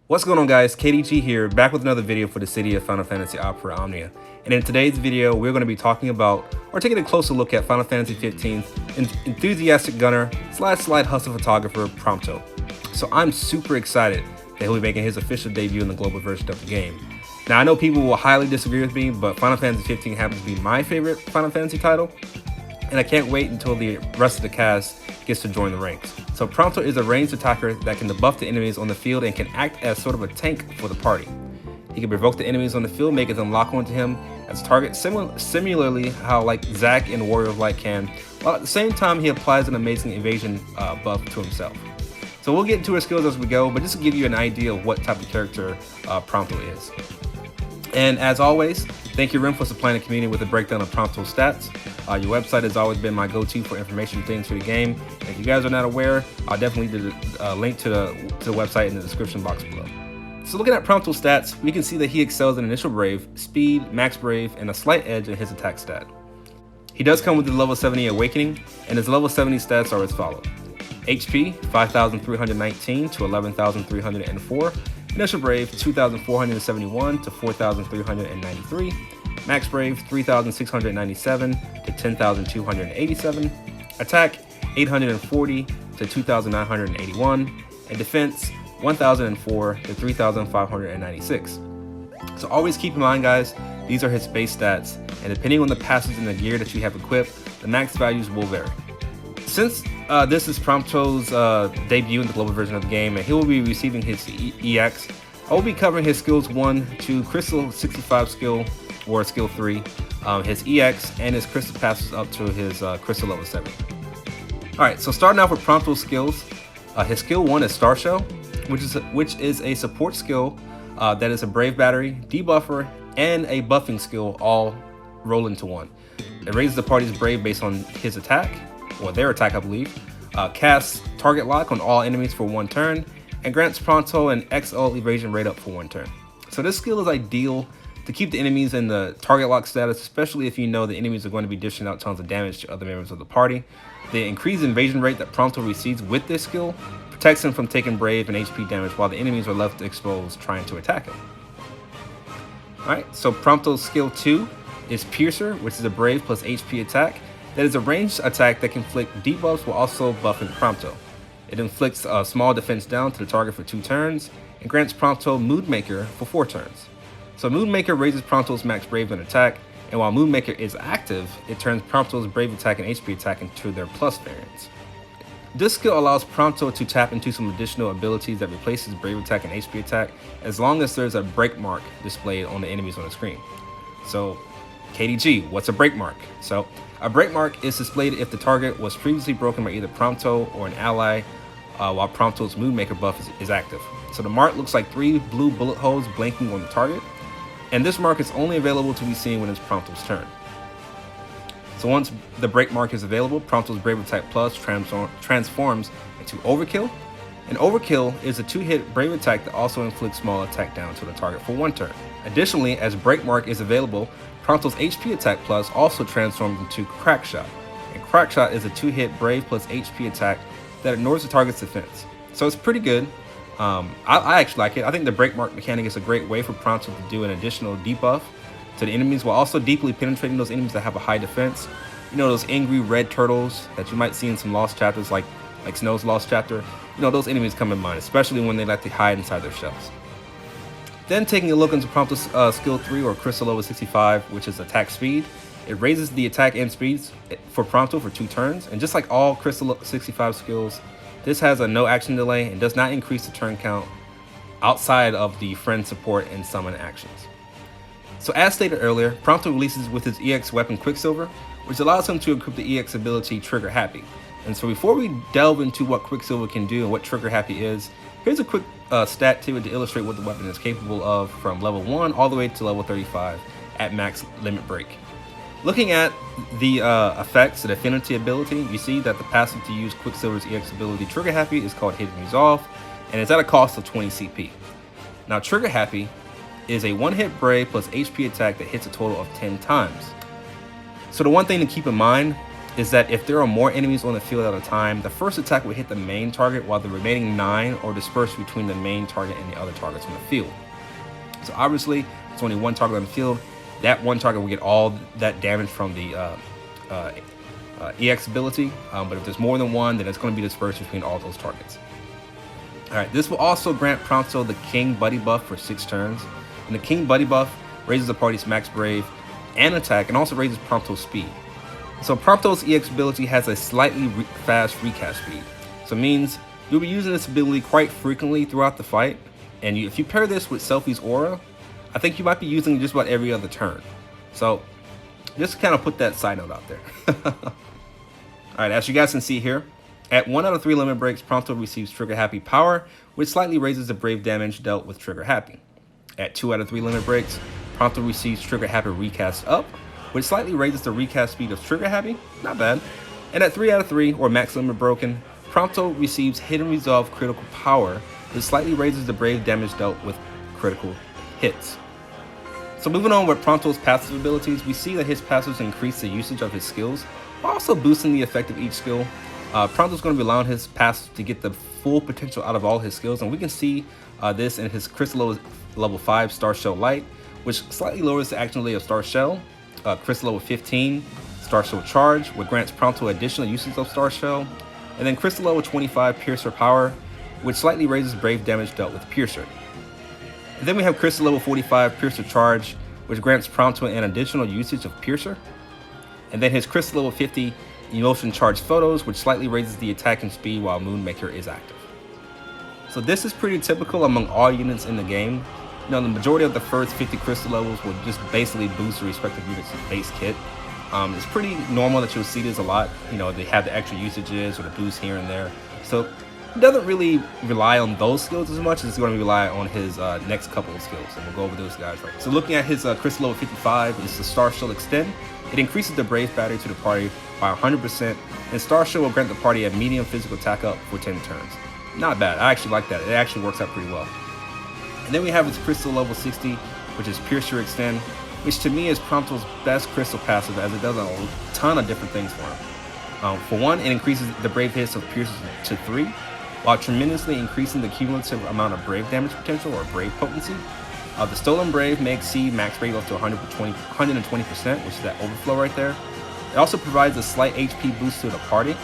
What's going on, guys? KDG here, back with another video for Dissidia Final Fantasy Opera Omnia. And in today's video, we're going to be talking about, or taking a closer look at Final Fantasy XV's enthusiastic gunner / slide hustle photographer, Prompto. So I'm super excited that he'll be making his official debut in the global version of the game. Now, I know people will highly disagree with me, but Final Fantasy 15 happens to be my favorite Final Fantasy title, and I can't wait until the rest of the cast gets to join the ranks. So Prompto is a ranged attacker that can debuff the enemies on the field and can act as sort of a tank for the party. He can provoke the enemies on the field, making them lock onto him as targets, similarly how like Zack in Warrior of Light can, while at the same time he applies an amazing evasion buff to himself. So we'll get into his skills as we go, but just to give you an idea of what type of character Prompto is. And as always, thank you, Rim, for supplying the community with a breakdown of Prompto's stats. Your website has always been my go-to for information things for the game. And if you guys are not aware, I'll definitely leave the link to the website in the description box below. So looking at Prompto's stats, we can see that he excels in Initial Brave, Speed, Max Brave, and a slight edge in his attack stat. He does come with the level 70 Awakening, and his level 70 stats are as follows. HP, 5,319 to 11,304. Initial Brave, 2,471 to 4,393. Max Brave, 3,697 to 10,287. Attack, 840 to 2,981. And Defense, 1,004 to 3,596. So always keep in mind, guys, these are his base stats, and depending on the passes and the gear that you have equipped, the max values will vary. Since this is Prompto's debut in the global version of the game, and he will be receiving his EX, I will be covering his skills 1 to Crystal 65 skill, or skill 3, his EX, and his crystal passes up to his crystal level 7. Alright, so starting off with Prompto's skills, his skill 1 is Star Shell, which is a support skill that is a Brave Battery, debuffer, and a buffing skill all roll into one. It raises the party's Brave based on his attack, or their attack I believe, casts target lock on all enemies for 1 turn, and grants Prompto an XL evasion rate up for 1 turn. So this skill is ideal to keep the enemies in the target lock status, especially if you know the enemies are going to be dishing out tons of damage to other members of the party. The increased invasion rate that Prompto receives with this skill protects him from taking Brave and HP damage while the enemies are left exposed trying to attack him. Alright, so Prompto's skill 2 is Piercer, which is a Brave plus HP attack. That is a ranged attack that can inflict debuffs while also buffing Prompto. It inflicts a small defense down to the target for 2 turns and grants Prompto Moodmaker for 4 turns. So Moodmaker raises Prompto's max Brave and attack, and while Moodmaker is active, it turns Prompto's Brave attack and HP attack into their plus variants. This skill allows Prompto to tap into some additional abilities that replace his Brave attack and HP attack as long as there's a break mark displayed on the enemies on the screen. So KDG, what's a break mark? So a break mark is displayed if the target was previously broken by either Prompto or an ally while Prompto's Moodmaker buff is active. So the mark looks like 3 blue bullet holes blinking on the target, and this mark is only available to be seen when it's Prompto's turn. So once the break mark is available, Prompto's Brave Attack Plus transforms into Overkill, and Overkill is a 2-hit Brave attack that also inflicts small attack down to the target for 1 turn. Additionally, as break mark is available, Prompto's HP Attack Plus also transforms into Crack Shot, and Crack Shot is a 2-hit Brave plus HP attack that ignores the target's defense. So it's pretty good. I actually like it. I think the break mark mechanic is a great way for Prompto to do an additional debuff to the enemies while also deeply penetrating those enemies that have a high defense. You know, those angry red turtles that you might see in some lost chapters like Snow's Lost Chapter. You know, those enemies come in mind, especially when they like to hide inside their shells. Then taking a look into Prompto's skill 3 or crystal level 65, which is attack speed. It raises the attack and speeds for Prompto for 2 turns, and just like all crystal 65 skills, this has a no action delay and does not increase the turn count outside of the friend support and summon actions. So as stated earlier, Prompto releases with his EX weapon Quicksilver, which allows him to equip the EX ability Trigger Happy. And so before we delve into what Quicksilver can do and what Trigger Happy is, here's a quick stat to it to illustrate what the weapon is capable of from level 1 all the way to level 35 at max limit break. Looking at the effects, the affinity ability, you see that the passive to use Quicksilver's EX ability Trigger Happy is called Hidden Resolve, and it's at a cost of 20 CP. Now Trigger Happy is a 1-hit Brave plus HP attack that hits a total of 10 times. So the one thing to keep in mind is that if there are more enemies on the field at a time, the first attack will hit the main target while the remaining 9 are dispersed between the main target and the other targets on the field. So obviously, it's only one target on the field. That one target will get all that damage from the EX ability, but if there's more than one, then it's going to be dispersed between all those targets. Alright, this will also grant Prompto the King Buddy buff for 6 turns, and the King Buddy buff raises the party's max brave and attack, and also raises Prompto's speed. So Prompto's EX ability has a slightly fast recast speed, so it means you'll be using this ability quite frequently throughout the fight, and if you pair this with Selfie's aura, I think you might be using it just about every other turn. So just to kind of put that side note out there. Alright, as you guys can see here, at 1 out of 3 limit breaks, Prompto receives Trigger Happy power, which slightly raises the brave damage dealt with Trigger Happy. At 2 out of 3 limit breaks, Prompto receives Trigger Happy recast up, which slightly raises the recast speed of Trigger Happy, not bad. And at 3 out of 3, or max limit broken, Prompto receives Hidden Resolve critical power, which slightly raises the brave damage dealt with critical hits. So moving on with Prompto's passive abilities, we see that his passives increase the usage of his skills, while also boosting the effect of each skill. Prompto's going to be allowing his passive to get the full potential out of all his skills, and we can see this in his Crystal level 5 Star Shell Light, which slightly lowers the action delay of Star Shell. Crystal level 15 Star Shell Charge, which grants Prompto additional uses of Star Shell, and then Crystal level 25 Piercer Power, which slightly raises brave damage dealt with Piercer. And then we have Crystal level 45 Piercer Charge, which grants Prompto an additional usage of Piercer, and then his Crystal level 50 Emotion Charge Photos, which slightly raises the attacking speed while Moonmaker is active. So this is pretty typical among all units in the game. You know, the majority of the first 50 crystal levels will just basically boost the respective units' base kit. It's pretty normal that you'll see this a lot. You know, they have the extra usages or the boost here and there. So he doesn't really rely on those skills as much as he's going to rely on his next couple of skills, and we'll go over those guys right. So looking at his crystal level 55, is the Star Shell Extend. It increases the brave battery to the party by 100%, and Star Shell will grant the party a medium physical attack up for 10 turns. Not bad. I actually like that. It actually works out pretty well. And then we have his Crystal level 60, which is Piercer Extend, which to me is Prompto's best crystal passive, as it does a ton of different things for him. For one, it increases the brave hits of Piercer to 3, while tremendously increasing the cumulative amount of brave damage potential, or brave potency. The Stolen Brave may exceed max brave up to 120%, which is that overflow right there. It also provides a slight HP boost to the party.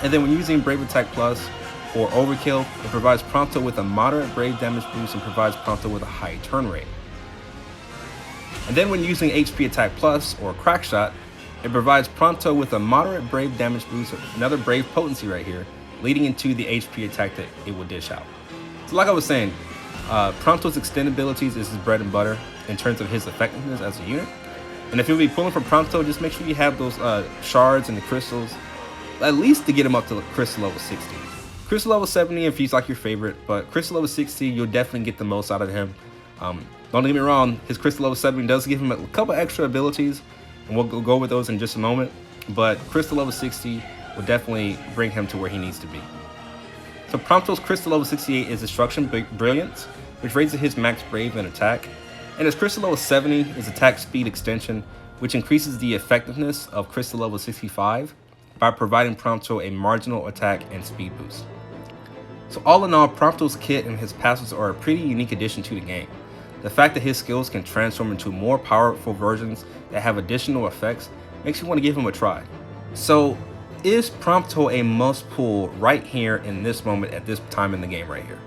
And then when using Brave Attack Plus or Overkill, it provides Prompto with a moderate brave damage boost and provides Prompto with a high turn rate. And then when using HP Attack Plus or Crack Shot, it provides Prompto with a moderate brave damage boost, another brave potency right here, leading into the HP attack that it will dish out. So like I was saying, Prompto's extend abilities is his bread and butter in terms of his effectiveness as a unit. And if you'll be pulling for Prompto, just make sure you have those shards and the crystals, at least to get him up to Crystal level 60. Crystal level 70 if he's like your favorite, but Crystal level 60, you'll definitely get the most out of him. Don't get me wrong, his Crystal level 70 does give him a couple extra abilities, and we'll go over those in just a moment, but Crystal level 60 will definitely bring him to where he needs to be. So Prompto's Crystal level 68 is Destruction Brilliance, which raises his max brave and attack, and his Crystal level 70 is Attack Speed Extension, which increases the effectiveness of Crystal level 65 by providing Prompto a marginal attack and speed boost. So all in all, Prompto's kit and his passives are a pretty unique addition to the game. The fact that his skills can transform into more powerful versions that have additional effects makes you want to give him a try. So is Prompto a must pull right here in this moment at this time in the game right here?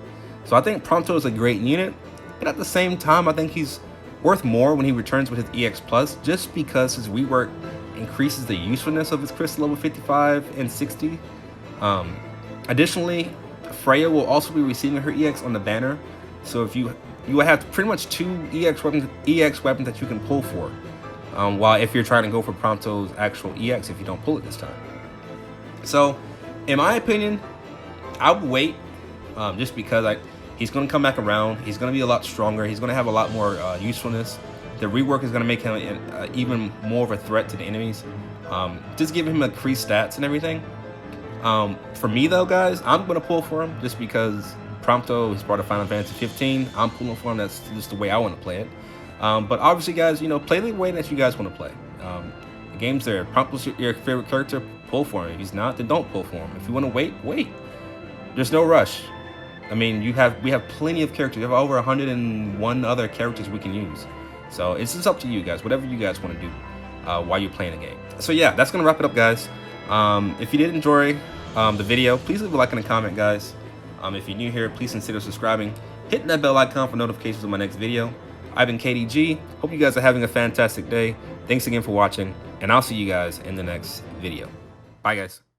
So I think Prompto is a great unit, but at the same time I think he's worth more when he returns with his EX Plus, just because his rework increases the usefulness of his Crystal level 55 and 60. Additionally, Freya will also be receiving her EX on the banner, so if you will have pretty much 2 EX weapons that you can pull for, while if you're trying to go for Prompto's actual EX if you don't pull it this time. So in my opinion, I would wait, just because he's going to come back around. He's going to be a lot stronger. He's going to have a lot more usefulness. The rework is going to make him even more of a threat to the enemies. Just giving him increased stats and everything. For me though, guys, I'm going to pull for him just because Prompto is part of Final Fantasy 15. I'm pulling for him. That's just the way I want to play it. But obviously, guys, you know, play the way that you guys want to play. game's there. Prompto's your favorite character, pull for him. If he's not, then don't pull for him. If you want to wait, wait. There's no rush. I mean, we have plenty of characters. We have over 101 other characters we can use. So it's just up to you guys, whatever you guys want to do while you're playing the game. So yeah, that's gonna wrap it up, guys. If you did enjoy the video, please leave a like and a comment, guys. If you're new here, please consider subscribing. Hit that bell icon for notifications of my next video. I've been KDG. Hope you guys are having a fantastic day. Thanks again for watching, and I'll see you guys in the next video. Bye, guys.